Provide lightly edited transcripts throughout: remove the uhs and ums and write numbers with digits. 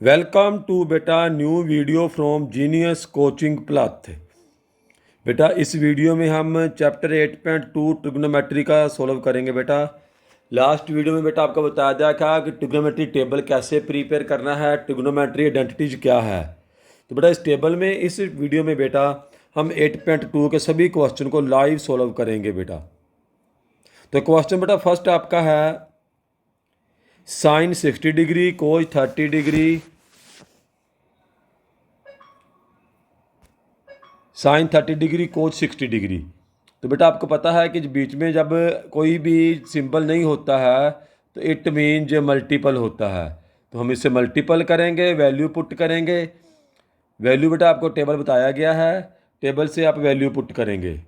Welcome to बेटा new video from genius coaching plus. बेटा इस वीडियो में हम चैप्टर 8.2 ट्रिग्नोमेट्री का सोल्व करेंगे। बेटा लास्ट वीडियो में बेटा आपको बताया दिया था कि ट्रिग्नोमेट्री टेबल कैसे प्रिपेयर करना है, ट्रिग्नोमेट्री आइडेंटिटीज क्या है। तो बेटा इस टेबल में इस वीडियो में बेटा हम 8.2 के सभी क्वेश्चन को लाइव सोल्व करेंगे। बेटा तो क्वेश्चन बेटा फर्स्ट आपका है साइन 60 डिग्री, कोस 30 डिग्री, साइन 30 डिग्री, कोस 60 डिग्री। तो बेटा आपको पता है कि बीच में जब कोई भी सिंबल नहीं होता है तो इट मीन्स मल्टीपल होता है। तो हम इससे मल्टीपल करेंगे, वैल्यू पुट करेंगे। वैल्यू बेटा आपको टेबल बताया गया है, टेबल से आप वैल्यू पुट करेंगे।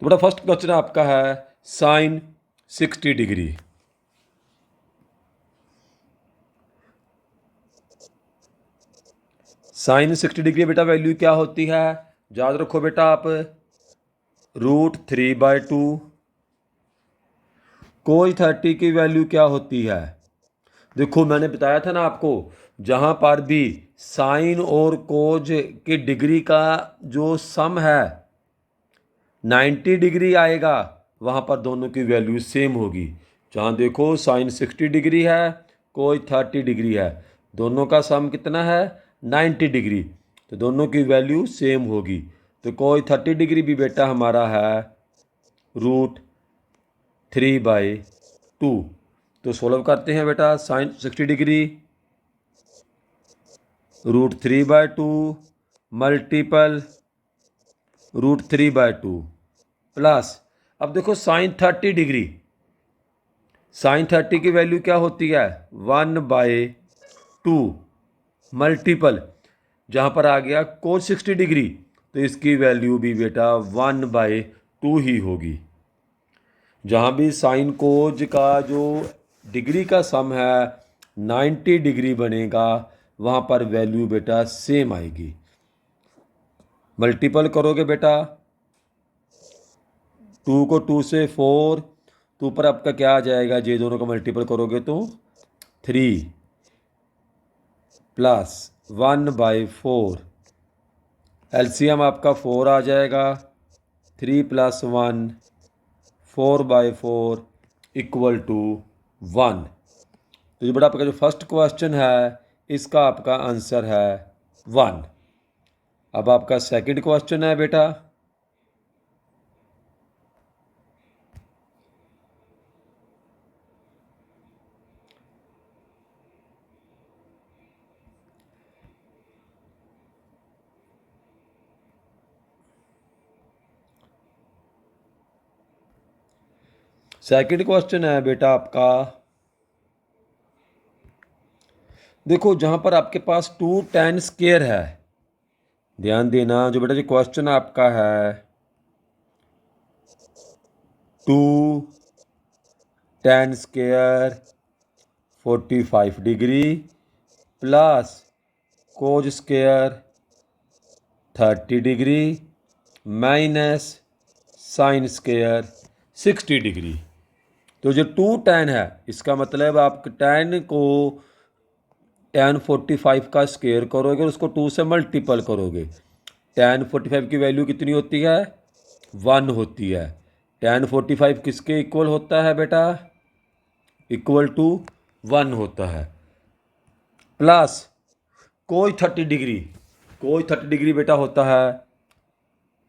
तो बेटा फर्स्ट क्वेश्चन आपका है साइन 60 डिग्री। साइन 60 डिग्री बेटा वैल्यू क्या होती है, याद रखो बेटा आप, √3/2। कोस 30 की वैल्यू क्या होती है, देखो मैंने बताया था ना आपको, जहाँ पर भी साइन और कोज की डिग्री का जो सम है 90 डिग्री आएगा, वहाँ पर दोनों की वैल्यू सेम होगी। जहाँ देखो साइन 60 डिग्री है, कोज 30 डिग्री है, दोनों का सम कितना है 90 डिग्री, तो दोनों की वैल्यू सेम होगी। तो कोज 30 डिग्री भी बेटा हमारा है √3/2। तो सोल्व करते हैं बेटा, साइन 60 डिग्री √3/2 मल्टीपल √3/2 प्लस, अब देखो साइन 30 डिग्री, साइन 30 की वैल्यू क्या होती है 1/2 मल्टीपल, जहाँ पर आ गया कोस 60 डिग्री, तो इसकी वैल्यू भी बेटा 1/2 ही होगी। जहाँ भी साइन कोज का जो डिग्री का सम है 90 डिग्री बनेगा, वहाँ पर वैल्यू बेटा सेम आएगी। मल्टीपल करोगे बेटा, 2 को 2 से 4, तो ऊपर आपका क्या आ जाएगा, ये दोनों का मल्टीपल करोगे तो 3 प्लस 1/4, एलसीएम आपका 4 आ जाएगा, 3 + 1 4/4 = 1। तो ये बेटा आपका जो फर्स्ट क्वेश्चन है इसका आपका आंसर है 1। अब आपका सेकंड क्वेश्चन है बेटा, सेकंड क्वेश्चन है बेटा आपका, देखो जहाँ पर आपके पास 2tan² है, ध्यान देना, जो बेटा जो क्वेश्चन आपका है 2tan² 45 degree plus cos² 30 degree minus sin² 60 degree. तो जो 2tan है इसका मतलब आप tan को tan 45 का स्क्वायर करोगे और उसको 2 से मल्टीपल करोगे। tan 45 की वैल्यू कितनी होती है 1 होती है। tan 45 किसके इक्वल होता है बेटा, =1 होता है। प्लस कोई 30 डिग्री, कोई 30 डिग्री बेटा होता है,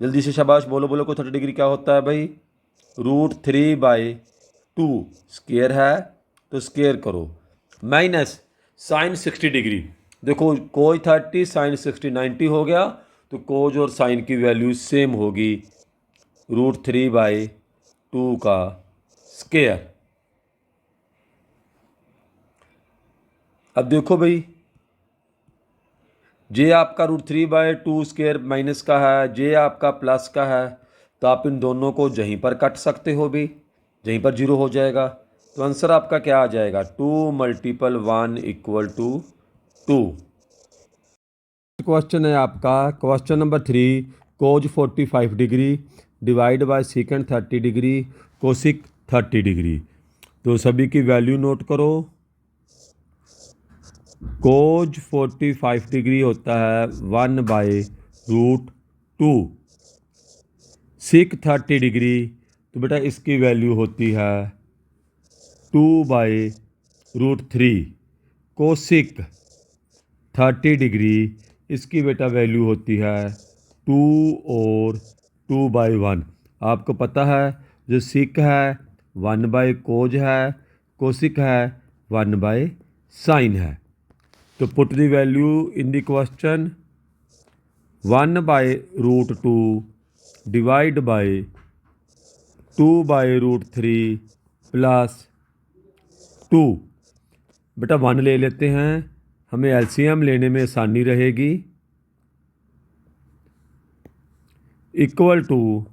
जल्दी से शाबाश बोलो बोलो, कोई 30 डिग्री क्या होता है भाई, √3/2 स्क्वायर है तो स्क्वायर करो, माइनस साइन 60 डिग्री, देखो कोज 30 साइन 60 90 हो गया, तो कोज और साइन की वैल्यू सेम होगी, √3/2 का स्क्वायर। अब देखो भाई, जे आपका √3/2 स्क्वायर माइनस का है, जे आपका प्लस का है, तो आप इन दोनों को यहीं पर कट सकते हो भी, यहीं पर 0 हो जाएगा। तो आंसर आपका क्या आ जाएगा, 2 × 1 = 2। क्वेश्चन है आपका question number 3, cos 45 degree divide by second 30 degree cosec 30 degree. तो सभी की वैल्यू नोट करो। कोज 45 डिग्री होता है 1/√2। सिक 30 डिग्री तो बेटा इसकी वैल्यू होती है 2/√3। कोसिक 30 डिग्री इसकी बेटा वैल्यू होती है 2 और 2/1। आपको पता है जो सिक है 1/कोज है, कोसिक है 1/साइन है। तो put the value in the question. 1/√2 divide by 2/√3 plus 2। बेटा 1 ले लेते हैं, हमें एलसीएम लेने में आसानी रहेगी। Equal to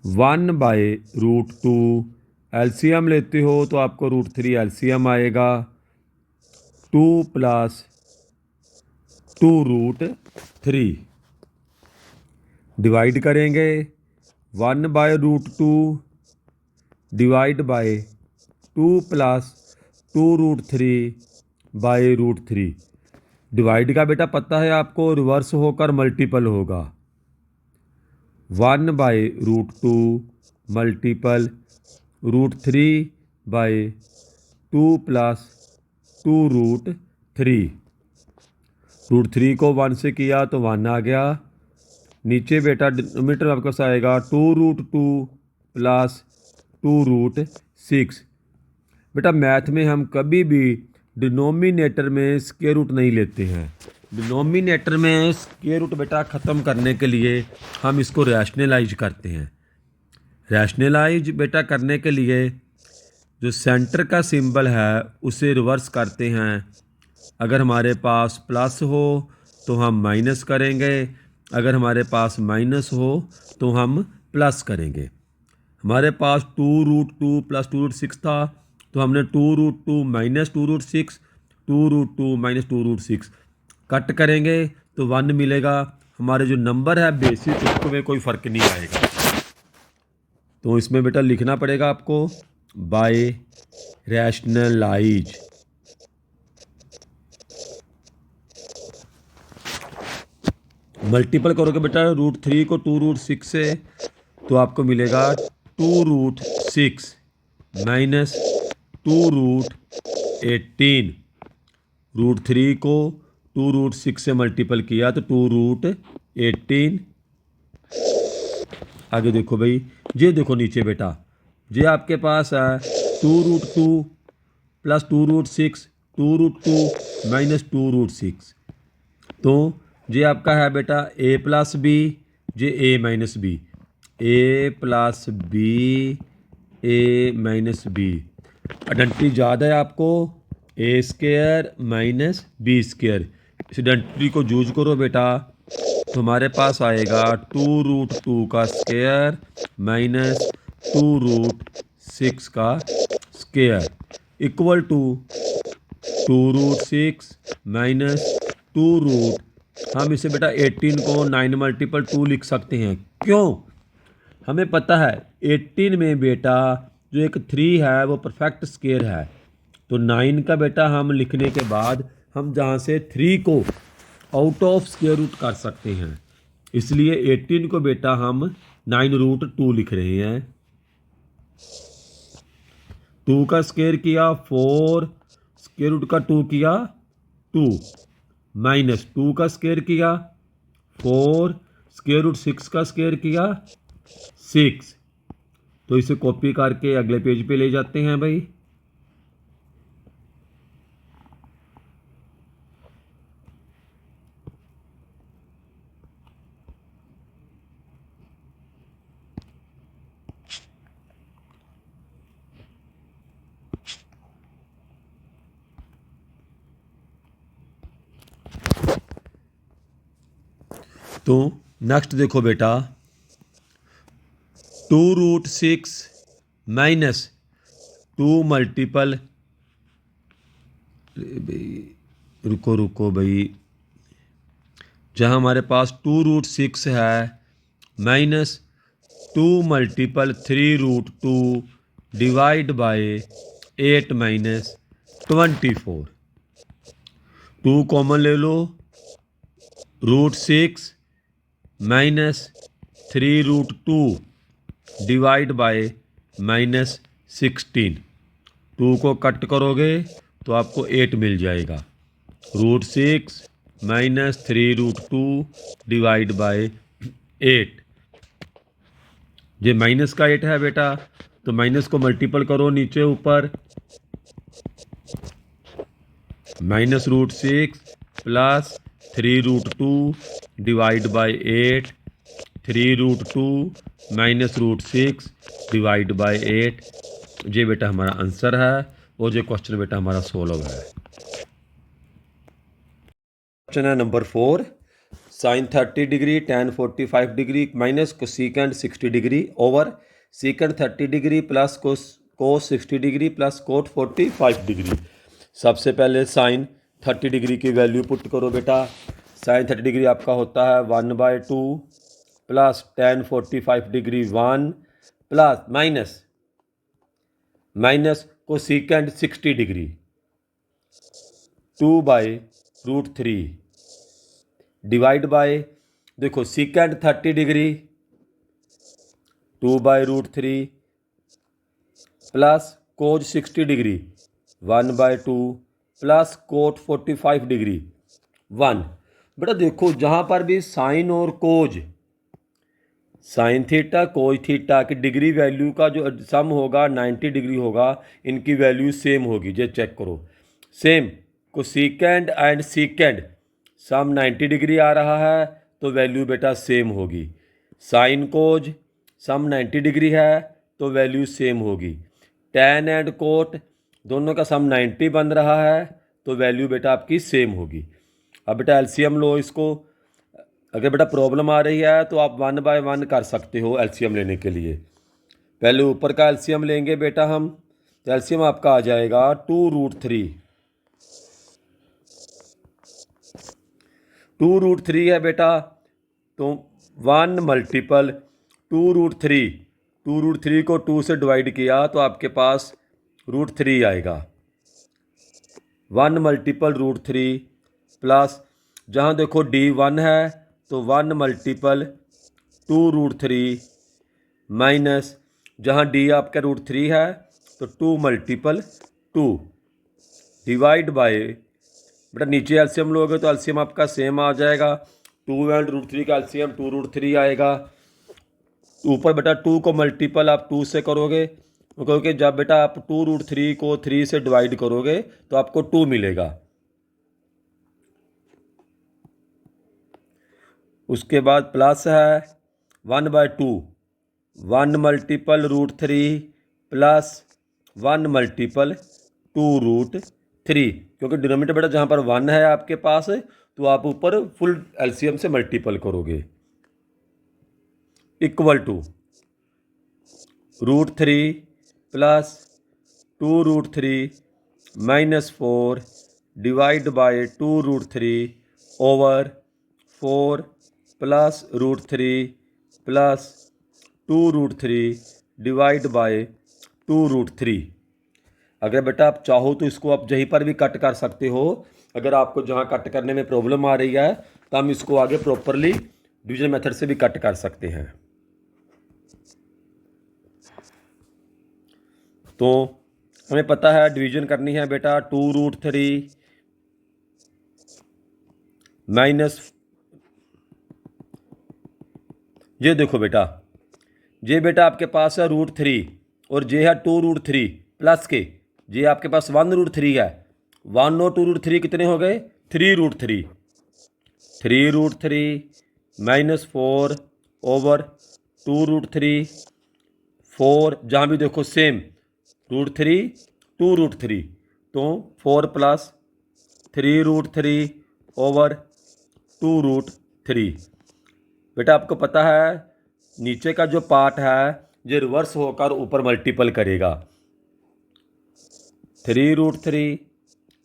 1/√2। एलसीएम लेते हो तो आपको √3 एलसीएम आएगा। 2 प्लस 2√3 डिवाइड करेंगे। 1/√2 डिवाइड बाय 2 प्लस 2√3/√3। डिवाइड का बेटा पता है आपको, रिवर्स होकर मल्टीपल होगा। 1/√2 मल्टीपल √3/2 प्लस 2√3। √3 को 1 से किया तो 1 आ गया। नीचे बेटा डिनोमिनेटर आपके पास आएगा 2√2 प्लस 2√6। बेटा मैथ में हम कभी भी डिनोमिनेटर में स्क्वायर रूट नहीं लेते हैं। डिनोमिनेटर में स्क्वायर रूट बेटा ख़त्म करने के लिए हम इसको रैशनलाइज करते हैं। रैशनलाइज बेटा करने के लिए जो सेंटर का सिंबल है उसे रिवर्स करते हैं। अगर हमारे पास प्लस हो तो हम माइनस करेंगे, अगर हमारे पास माइनस हो तो हम प्लस करेंगे। हमारे पास 2√2 प्लस 2√6 था तो हमने 2√2 माइनस 2√6, 2√2 माइनस 2√6 कट करेंगे तो 1 मिलेगा। हमारे जो नंबर है बेसिक उसमें कोई फ़र्क नहीं आएगा। तो इसमें बेटा लिखना पड़ेगा आपको बाय रैशनलाइज। मल्टीपल करोगे बेटा √3 को 2√6 से तो आपको मिलेगा 2√6 माइनस 2√18। √3 को 2√6 से मल्टीपल किया तो 2√18। आगे देखो भाई, ये देखो नीचे बेटा, ये आपके पास है 2√2 प्लस 2√6, 2√2 माइनस 2√6। तो ये आपका है बेटा a प्लस बी, ये a minus b, a plus b, a minus b. Identity याद है आपको, a square minus B square. इस आइडेंटिटी को यूज करो बेटा तो हमारे पास आएगा 2√2 का स्क्वायर माइनस 2√6 का स्क्वायर इक्वल टू 2√6 माइनस 2√। हम इसे बेटा 18 को 9 मल्टीपल 2 लिख सकते हैं। क्यों? हमें पता है 18 में बेटा जो एक 3 है वो परफेक्ट स्क्वायर है। तो 9 का बेटा हम लिखने के बाद हम जहाँ से 3 को आउट ऑफ स्क्वायर रूट कर सकते हैं, इसलिए 18 को बेटा हम 9√2 लिख रहे हैं। 2 का स्क्वायर किया 4, स्क्वायर रूट का 2 किया 2, माइनस 2 का स्क्वायर किया 4, स्क्वायर रूट 6 का स्क्वायर किया 6। तो इसे कॉपी करके अगले पेज पे ले जाते हैं भाई। तो नेक्स्ट देखो बेटा 2√6 माइनस 2 मल्टीपल, रुको भाई, जहाँ हमारे पास 2√6 है minus 2 multiple 3√2 divide by 8 minus 24। 2 common ले लो, √6 माइनस 3√2 डिवाइड बाय -16। 2 को कट करोगे तो आपको 8 मिल जाएगा। √6 माइनस 3√2 डिवाइड बाय 8। ये माइनस का 8 है बेटा, तो माइनस को मल्टीपल करो नीचे ऊपर। -√6 plus 3√2 divide by 8, 3√2 minus √6 divide by 8। ये बेटा हमारा आंसर है और ये क्वेश्चन बेटा हमारा सोल्व है। क्वेश्चन है number 4। Sine 30 degree, tan 45 degree minus cosecant 60 degree over secant 30 degree plus cos 60 degree plus cot 45 degree. सबसे पहले साइन 30 डिग्री की वैल्यू पुट करो बेटा। साइन 30 डिग्री आपका होता है 1/2 plus tan 45 degree 1 plus minus cosecant 60 degree 2/√3 divide by, देखो secant 30 degree 2/√3 plus cos 60 degree 1/2 plus cot 45 degree 1। बेटा देखो जहाँ पर भी साइन और कोज, साइन थीटा कोज थीटा की डिग्री वैल्यू का जो सम होगा 90 डिग्री होगा, इनकी वैल्यू सेम होगी। ये चेक करो, same cosecant and second sum 90 degree आ रहा है तो वैल्यू बेटा सेम होगी। साइन कोज सम 90 डिग्री है तो वैल्यू सेम होगी। टैन एंड कोट दोनों का सम 90 बन रहा है तो वैल्यू बेटा आपकी सेम होगी। अब बेटा एलसीएम लो इसको। अगर बेटा प्रॉब्लम आ रही है तो आप 1/1 कर सकते हो एलसीएम लेने के लिए। पहले ऊपर का एलसीएम लेंगे बेटा हम, तो एलसीएम आपका आ जाएगा 2√3। 2√3 है बेटा, तो 1 मल्टीपल 2√3, 2√3 को 2 से डिवाइड किया तो आपके पास √3 आएगा। 1 मल्टीपल √3 प्लस, जहाँ देखो D1 है तो 1 मल्टीपल 2√3 माइनस, जहाँ D आपका √3 है तो 2 मल्टीपल 2 डिवाइड बाय, बेटा नीचे एलसीएम लोगे तो एलसीएम आपका सेम आ जाएगा। 2 एंड √3 का एलसीएम 2√3 आएगा। ऊपर बेटा 2 को मल्टीपल आप 2 से करोगे, क्योंकि जब बेटा आप 2√3 को 3 से डिवाइड करोगे तो आपको 2 मिलेगा। उसके बाद प्लस है 1/2, 1 मल्टीपल √3 प्लस 1 मल्टीपल 2√3, क्योंकि डिनोमिनेटर बेटा जहाँ पर 1 है आपके पास तो आप ऊपर फुल एलसीएम से मल्टीपल करोगे। Equal to √3 plus 2√3 -4 divide by 2√3 over 4 plus √3 plus 2√3 divide by 2√3। अगर बेटा आप चाहो तो इसको आप यहीं पर भी कट कर सकते हो। अगर आपको जहाँ कट करने में प्रॉब्लम आ रही है तो हम इसको आगे प्रॉपरली डिवीजन मेथड से भी कट कर सकते हैं। तो हमें पता है डिवीजन करनी है बेटा 2√3 माइनस, ये देखो बेटा, ये बेटा आपके पास है √3 और ये है 2√3 प्लस के, ये आपके पास 1√3 है। 1 और 2√3 कितने हो गए? 3√3। 3√3 -4 ओवर 2√3, 4 जहाँ भी देखो सेम, √3 2√3, तो 4 प्लस 3√3 ओवर 2√3। बेटा आपको पता है नीचे का जो पार्ट है ये रिवर्स होकर ऊपर मल्टीपल करेगा। 3√3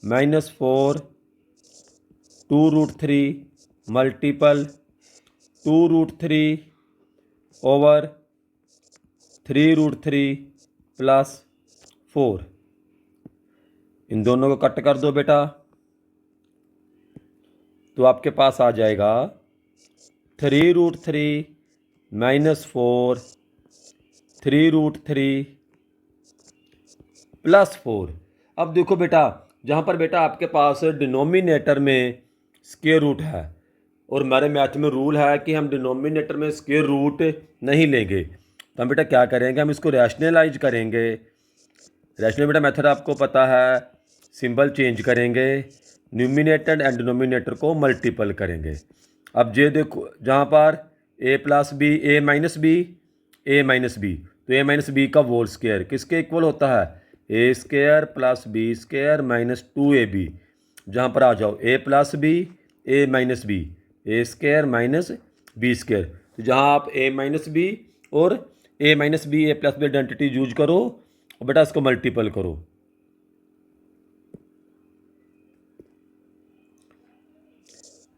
-4 2√3 मल्टीपल 2√3 ओवर 3√3 प्लस 4। इन दोनों को कट कर दो बेटा, तो आपके पास आ जाएगा 3√3 माइनस 4, 3√3 प्लस 4। अब देखो बेटा, जहाँ पर बेटा आपके पास डिनोमिनेटर में स्क्वायर रूट है, और हमारे मैथ में रूल है कि हम डिनोमिनेटर में स्क्वायर रूट नहीं लेंगे, तो हम बेटा क्या करेंगे, हम इसको रैशनलाइज करेंगे। रैशनल बेटा मेथड आपको पता है, सिंबल चेंज करेंगे, न्यूमिनेटर एंड डिनोमिनेटर को मल्टीपल करेंगे। अब ये देखो, जहाँ पर a plus B, A minus B, A minus B, तो ए माइनस बी का होल स्क्वायर किसके इक्वल होता है, A square plus B square minus 2ab। जहाँ पर आ जाओ a plus B, A minus B, A square minus B square, तो जहाँ आप a माइनस बी और a minus B, A plus B identity use करो और बेटा इसको मल्टीपल करो।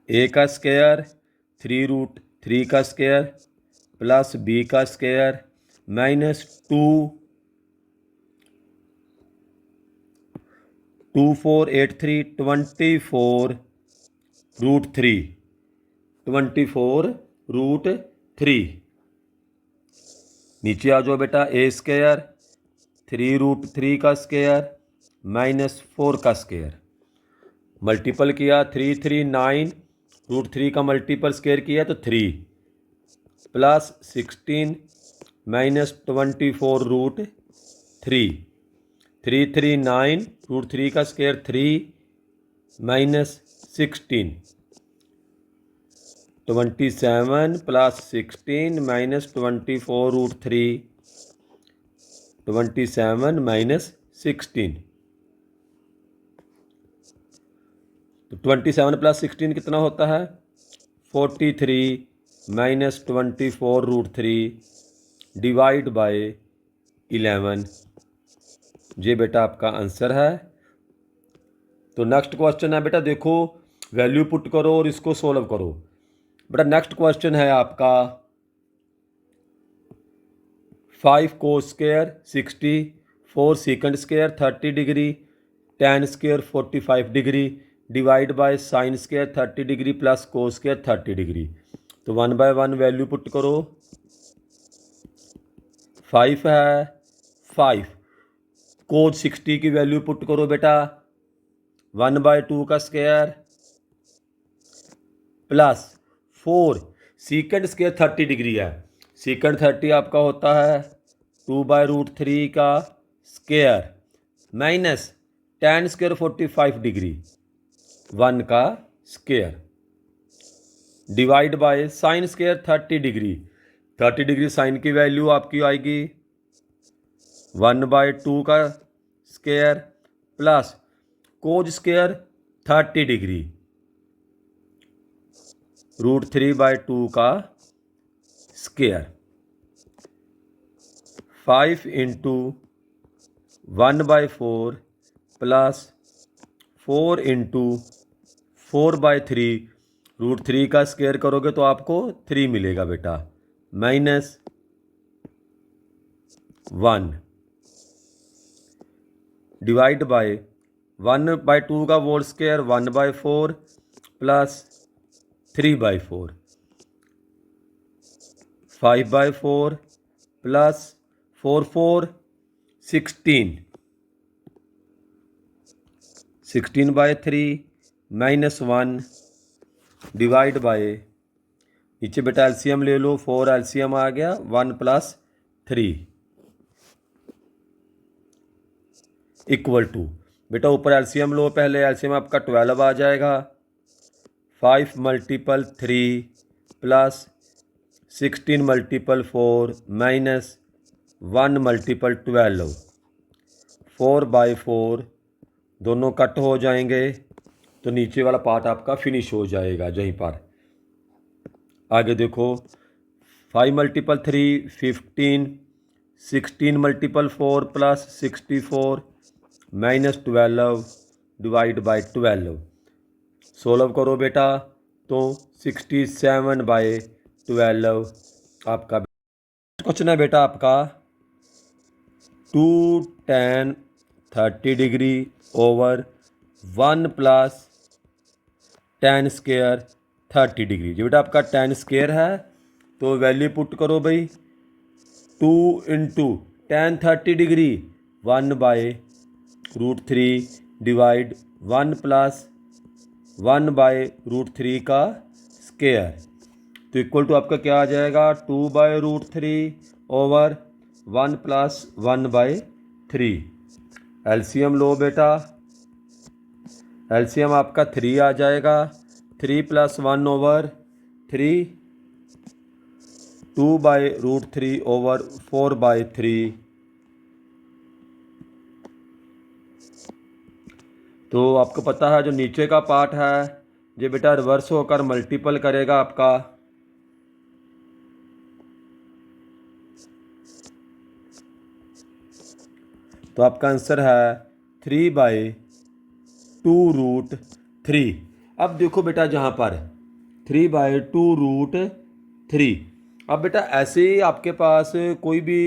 a का स्क्वायर 3√3 का स्क्वायर प्लस b का स्क्वायर माइनस 2483 24√3 नीचे आ जाओ बेटा, ए स्क्वायर 3√3 का स्क्वायर माइनस 4 का स्क्वायर, मल्टीपल किया 339, √3 का मल्टीपल स्क्वायर किया तो 3 प्लस 16 माइनस 24√3, 339 √3 का square 3 minus 16, 27 plus 16 minus 24√3, 27 minus 16, तो 27 प्लस 16 कितना होता है, 43 माइनस 24√3 डिवाइड बाय 11। ये बेटा आपका आंसर है। तो नेक्स्ट क्वेश्चन है बेटा, देखो वैल्यू पुट करो और इसको सोल्व करो। बेटा नेक्स्ट क्वेश्चन है आपका 5 cos square 60, 4 second square 30 degree, tan square 45 degree divide by sine square 30 degree plus cos square 30 degree. तो 1 बाय 1 वैल्यू पुट करो। 5 है, 5 कोस 60 की वैल्यू पुट करो बेटा, 1 बाय 2 का square plus 4 secant square 30 degree है, सीकेंड 30 आपका होता है 2/√3 का square minus tan square 45 degree 1 का square divide by sine square 30 degree. 30 degree sine की वैल्यू आपकी आएगी 1/2 का square plus cos square 30 degree √3/2 का स्क्वायर। 5 इंटू 1/4 प्लस 4 इंटू 4/3, √3 का स्क्वायर करोगे तो आपको 3 मिलेगा बेटा, माइनस 1 डिवाइड बाय 1/2 का whole square 1/4 plus 3/4, 5/4 plus 4 16, 16/3 minus 1 divide by, नीचे बेटा एलसीएम ले लो, 4 एलसीएम आ गया 1 प्लस 3 इक्वल टू, बेटा ऊपर एलसीएम लो पहले, एलसीएम आपका 12 आ जाएगा, 5 multiple 3 plus 16 multiple 4 minus 1 multiple 12, 4/4 दोनों कट हो जाएंगे, तो नीचे वाला पार्ट आपका फिनिश हो जाएगा। यहीं पर आगे देखो, 5 multiple 3 15, 16 multiple 4 plus 64 minus 12 divide by 12, solve करो बेटा तो 67/12 आपका क्वेश्चन है बेटा आपका 2 tan 30 degree over 1 plus tan square 30 degree. जो बेटा आपका tan स्क्वायर है तो वैल्यू पुट करो भाई, 2 into tan 30 degree 1/√3 divide 1 plus 1/√3 का स्क्वायर, तो इक्वल टू आपका क्या आ जाएगा, 2/√3 ओवर 1 प्लस 1/3। एलसीएम लो बेटा, एलसीएम आपका 3 आ जाएगा, 3 + 1 ओवर 3, 2/√3 ओवर 4/3। तो आपको पता है जो नीचे का पार्ट है ये बेटा रिवर्स होकर मल्टीपल करेगा आपका, तो आपका आंसर है 3/2√3। अब देखो बेटा जहाँ पर 3/2√3, अब बेटा ऐसे ही आपके पास कोई भी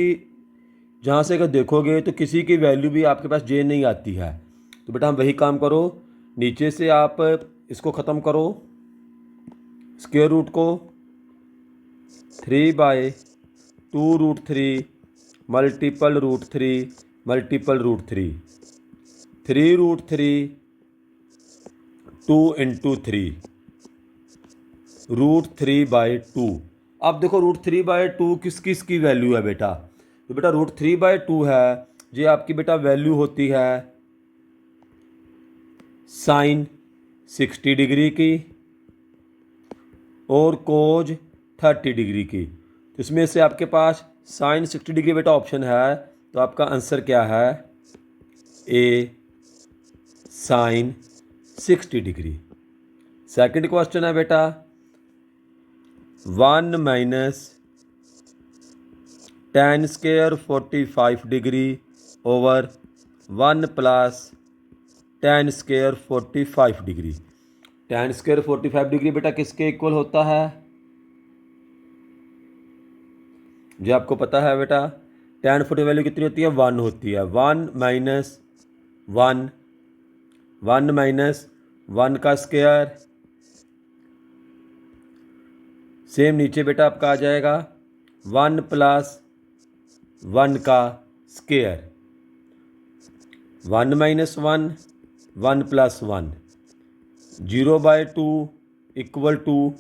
जहाँ से अगर देखोगे तो किसी की वैल्यू भी आपके पास जे नहीं आती है, तो बेटा हम वही काम करो, नीचे से आप इसको ख़त्म करो स्क्वायर रूट को, 3/2√3 मल्टीपल √3 मल्टीपल √3, 3√3 2 इंटू 3 √3/2। अब देखो √3/2 किस किस की वैल्यू है बेटा, तो बेटा √3/2 है ये आपकी बेटा वैल्यू होती है साइन 60 डिग्री की और कोज 30 डिग्री की, तो इसमें से आपके पास साइन 60 डिग्री बेटा ऑप्शन है, तो आपका आंसर क्या है, ए साइन 60 डिग्री। सेकंड क्वेश्चन है बेटा 1 minus tan square 45 degree over 1 plus tan square 45 degree. tan square 45 degree बेटा किसके इक्वल होता है, जो आपको पता है बेटा tan 40 वैल्यू कितनी होती है, 1 होती है, 1 माइनस 1, 1 माइनस 1 का स्क्वायर, सेम नीचे बेटा आपका आ जाएगा 1 प्लस 1 का square, 1 minus 1, 1 plus 1, 0/2 equal to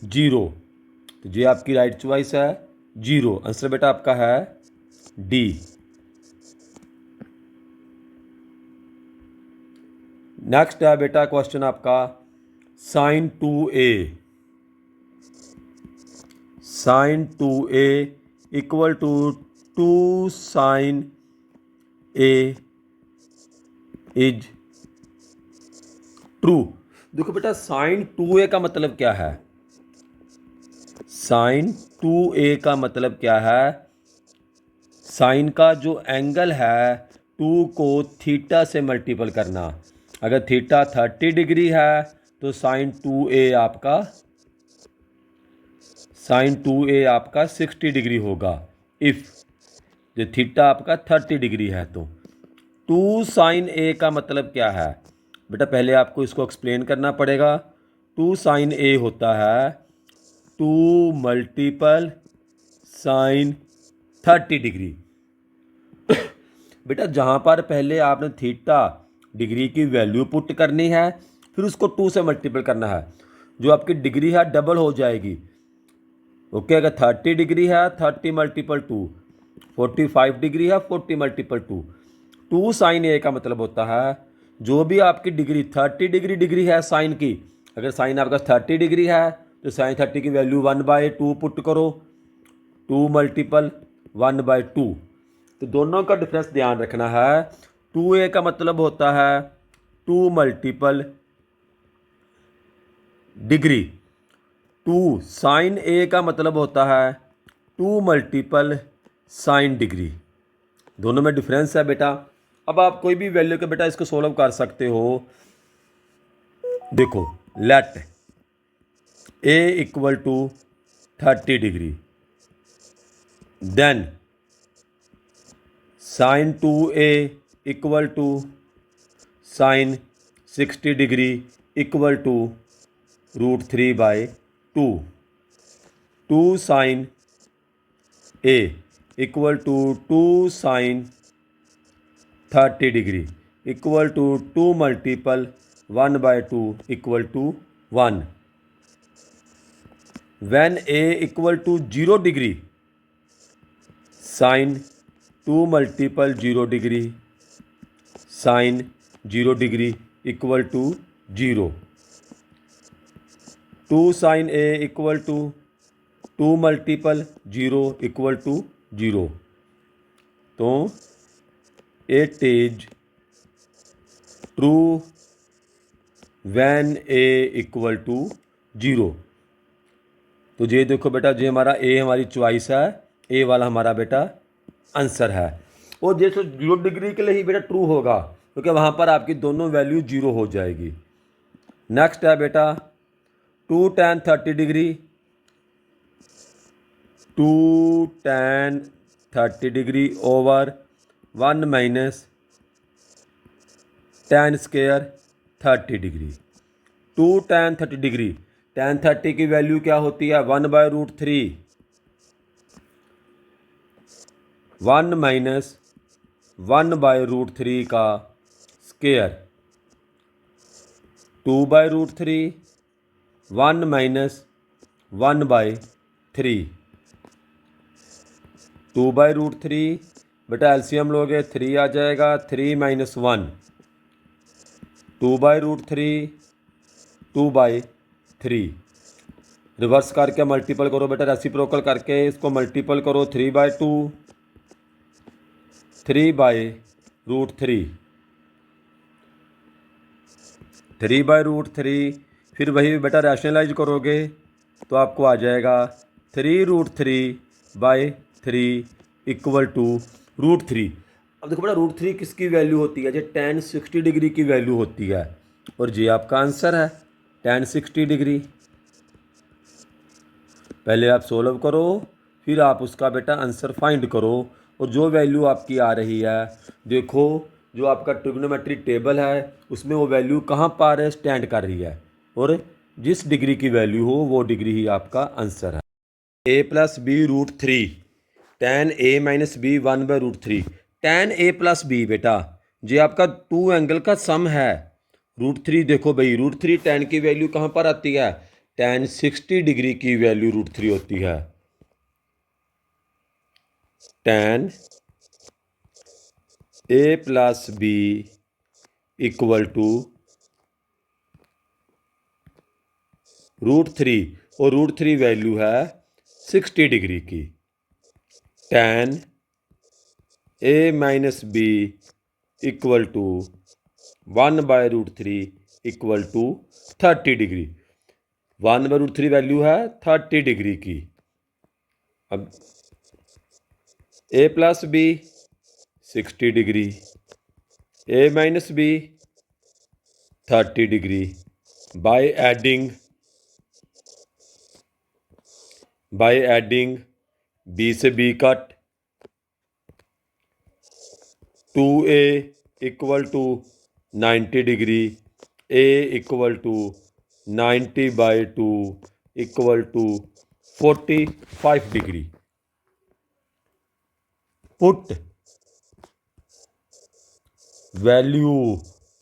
0, तो ये आपकी राइट चॉइस है 0। आंसर बेटा आपका है डी। नेक्स्ट है बेटा क्वेश्चन आपका sine 2a, sine 2a equal to 2 sine a is true. देखो बेटा साइन 2a का मतलब क्या है, साइन 2a का मतलब क्या है, साइन का जो एंगल है 2 को थीटा से मल्टीपल करना, अगर थीटा 30 डिग्री है तो साइन 2a आपका, साइन 2a आपका 60 डिग्री होगा, इफ़ जो थीटा आपका 30 डिग्री है तो 2 साइन a का मतलब क्या है, बेटा पहले आपको इसको एक्सप्लेन करना पड़ेगा। 2 साइन a होता है 2 मल्टीपल साइन 30 डिग्री। बेटा जहाँ पर पहले आपने थीटा डिग्री की वैल्यू पुट करनी है फिर उसको 2 से मल्टीपल करना है, जो आपकी डिग्री है डबल हो जाएगी। ओके, अगर 30 डिग्री है 30 मल्टीपल 2, 45 डिग्री है 40 मल्टीपल 2, 2 साइन ए का मतलब होता है जो भी आपकी डिग्री 30 डिग्री है साइन की, अगर साइन आपका 30 डिग्री है तो साइन 30 की वैल्यू 1/2 पुट करो, 2 मल्टीपल 1/2, तो दोनों का डिफरेंस ध्यान रखना है। 2a का मतलब होता है 2 मल्टीपल डिग्री, 2 साइन a का मतलब होता है 2 मल्टीपल साइन डिग्री, दोनों में डिफरेंस है बेटा। अब आप कोई भी वैल्यू के बेटा इसको सोल्व कर सकते हो। देखो let a equal to 30 degree, then sine 2a equal to sine 60 degree equal to √3/2। 2 sine a equal to 2 sine 30 degree equal to 2 multiple 1/2 equal to 1। when a equal to 0 degree sine 2 multiple 0 degree sine 0 degree equal to 0। 2 sine a equal to 2 multiple 0 equal to 0। तो it is true van a equal to 0। तो ये देखो बेटा, ये हमारा ए हमारी choice है, ए वाला हमारा बेटा आंसर है। और जैसे 0 डिग्री के लिए ही बेटा ट्रू होगा, क्योंकि वहाँ पर आपकी दोनों वैल्यू 0 हो जाएगी। नेक्स्ट है बेटा 2 tan 30 degree 2 tan 30 degree over 1 minus tan square 30 degree. 2 tan 30 degree, tan 30 की वैल्यू क्या होती है 1/√3, 1 माइनस 1/√3 का स्क्वायर, 2/√3, 1 माइनस 1/3, 2/√3 बेटा एलसीएम लोगे 3 आ जाएगा, 3 माइनस 1, 2/√3, 2/3। रिवर्स करके मल्टीपल करो बेटा, रेसिप्रोकल करके इसको मल्टीपल करो, 3/2, 3/√3, 3/√3। फिर वही बेटा रैशनलाइज करोगे तो आपको आ जाएगा 3√3/3 इक्वल टू √3। अब देखो बेटा √3 किसकी वैल्यू होती है, जो tan 60 डिग्री की वैल्यू होती है, और ये आपका आंसर है tan 60 डिग्री। पहले आप सोल्व करो, फिर आप उसका बेटा आंसर फाइंड करो, और जो वैल्यू आपकी आ रही है, देखो जो आपका ट्रिग्नोमेट्री टेबल है उसमें वो वैल्यू कहाँ पर स्टैंड कर रही है, और जिस डिग्री की वैल्यू हो वो डिग्री ही आपका आंसर है। a plus B √3 tan a minus B 1/√3। tan a plus B बेटा ये आपका 2 एंगल का सम है। √3 देखो भाई, √3 tan की वैल्यू कहाँ पर आती है, tan 60 डिग्री की वैल्यू √3 होती है। tan a plus B equal to √3, और √3 वैल्यू है 60 डिग्री की। tan a minus B equal to 1/√3 equal to 30 degree. 1/√3 value है 30 डिग्री की। अब a plus B 60 degree, a minus B 30 degree, by adding b से b cut, 2a equal to 90 degree, a equal to 90/2 equal to 45 degree. Put value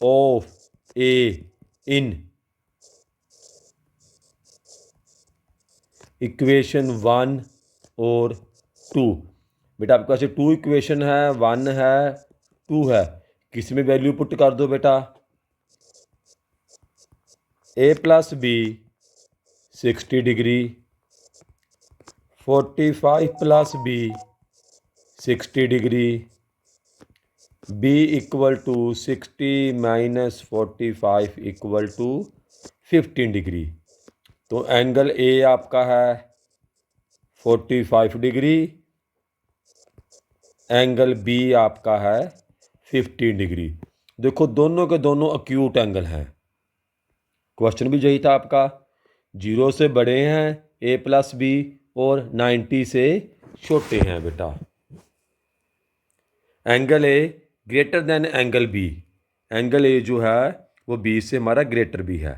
of a in equation 1 और 2। बेटा आपके पास 2 equation है, 1 है, 2 है, किसी में वैल्यू पुट कर दो बेटा। a plus B 60 degree, 45 plus B 60 degree, b equal to 60 minus 45 equal to 15 degree. तो एंगल a आपका है 45 डिग्री, एंगल b आपका है 15 डिग्री। देखो दोनों के दोनों एक्यूट एंगल हैं। क्वेश्चन भी यही था आपका, 0 से बड़े हैं a प्लस बी और 90 से छोटे हैं बेटा। Angle A greater than angle B, angle A जो है वो बी से हमारा ग्रेटर भी है।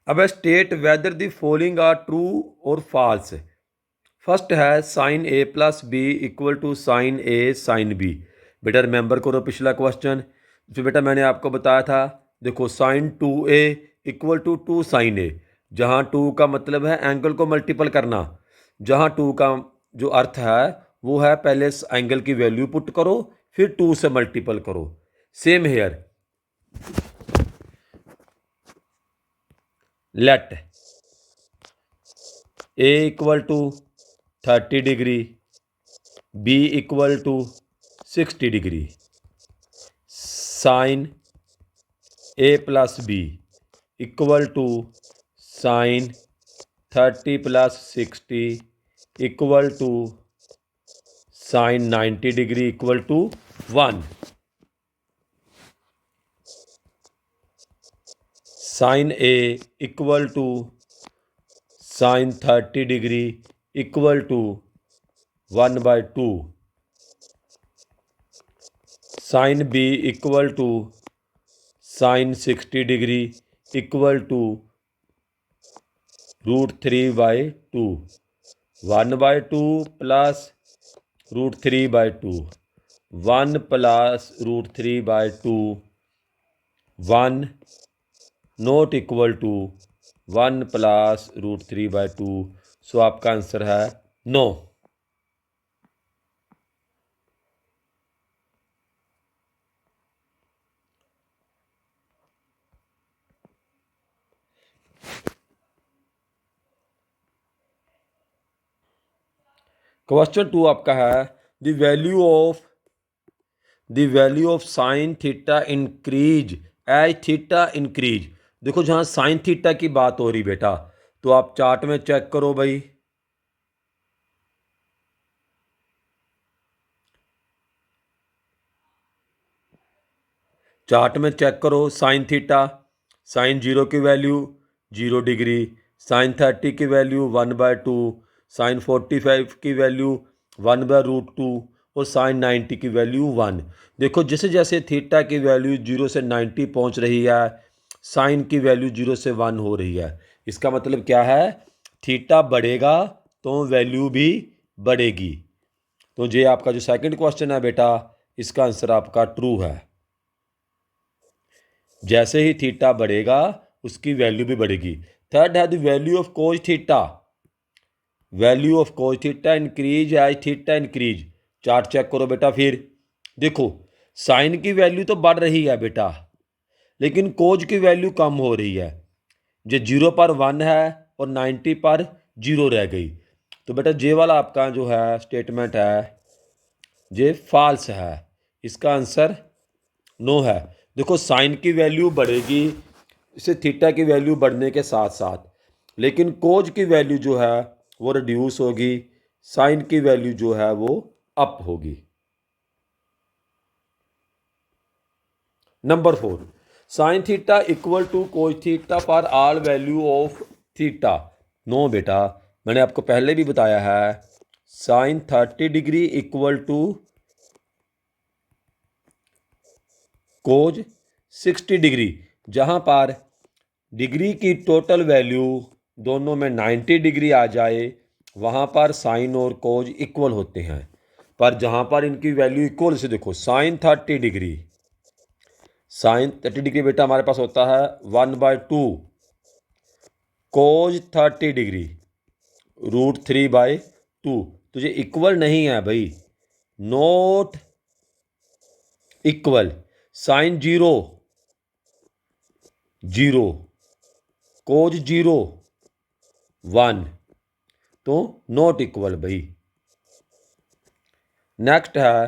अब state whether the following are true और फॉल्स। फर्स्ट है sine A plus B equal to sine A sine B. बेटा रिमेंबर करो पिछला क्वेश्चन जो बेटा मैंने आपको बताया था, देखो sine 2a equal to 2 sine A, जहाँ 2 का मतलब है एंगल को मल्टीपल करना, जहाँ 2 का जो अर्थ है वो है पहले एंगल की वैल्यू पुट करो फिर 2 से मल्टीपल करो। Same here, let A equal to 30 degree, B equal to 60 degree, sine A plus B equal to sine 30 plus 60 equal to sine 90 degree equal to 1। Sine A equal to sine 30 degree equal to 1/2। Sine B equal to sine 60 degree equal to √3/2। 1/2 plus √3/2, 1 plus √3/2, 1 not equal to 1 plus √3/2। So आपका answer है 9। Question 2 आपका है the value of sine theta increase as theta increase. देखो जहां sine theta की बात हो रही बेटा, तो आप चार्ट में चेक करो भाई, चार्ट में चेक करो साइन थीटा, साइन 0 की वैल्यू 0 डिग्री, साइन 30 की वैल्यू 1/2, साइन 45 की वैल्यू 1/√2 और साइन 90 की वैल्यू 1। देखो जैसे जैसे थीटा की वैल्यू 0 से 90 पहुंच रही है, साइन की वैल्यू 0 से 1 हो रही है। इसका मतलब क्या है, थीटा बढ़ेगा तो वैल्यू भी बढ़ेगी। तो ये आपका जो सेकंड क्वेश्चन है बेटा, इसका आंसर आपका ट्रू है। जैसे ही थीटा बढ़ेगा उसकी वैल्यू भी बढ़ेगी। थर्ड है the value of cos theta, value of cos theta increase as theta increase. Chart check करो बेटा, फिर देखो साइन की वैल्यू तो बढ़ रही है बेटा, लेकिन कोज की वैल्यू कम हो रही है। जो 0 पर 1 है और 90 पर 0 रह गई। तो बेटा जे वाला आपका जो है स्टेटमेंट है ये फॉल्स है, इसका आंसर नो है। देखो साइन की वैल्यू बढ़ेगी इससे थीटा की वैल्यू बढ़ने के साथ साथ, लेकिन कोज की वैल्यू जो है वो रिड्यूस होगी, साइन की वैल्यू जो है वो अप होगी। Number 4, sine theta equal to cos theta for all value of theta. No बेटा, मैंने आपको पहले भी बताया है sine 30 degree equal to cos 60 degree, जहाँ पर डिग्री की टोटल वैल्यू दोनों में 90 डिग्री आ जाए वहाँ पर साइन और कोज इक्वल होते हैं। पर जहाँ पर इनकी वैल्यू इक्वल, से देखो साइन 30 डिग्री, साइन 30 डिग्री बेटा हमारे पास होता है 1/2, कोज 30 डिग्री √3/2। तो ये इक्वल नहीं है भाई, नॉट इक्वल। साइन 0 0, कोज 0 1, तो नॉट इक्वल भाई। नेक्स्ट है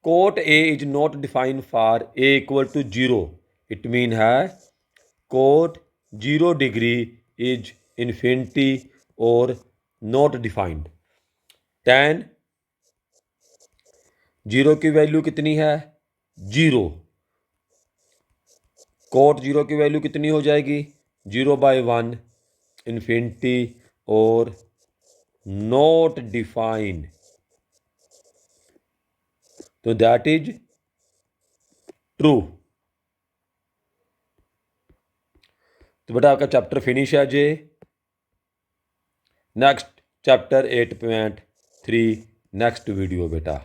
cot A is not defined for A equal to 0। It mean है कोट 0 डिग्री इज इन्फिनिटी और नॉट डिफाइंड। tan 0 की वैल्यू कितनी है 0, कोट 0 की वैल्यू कितनी हो जाएगी 0/1, इन्फिनिटी और नॉट डिफाइंड। तो दैट इज ट्रू। तो बेटा आपका चैप्टर फिनिश है जे। नेक्स्ट चैप्टर 8.3 नेक्स्ट वीडियो बेटा।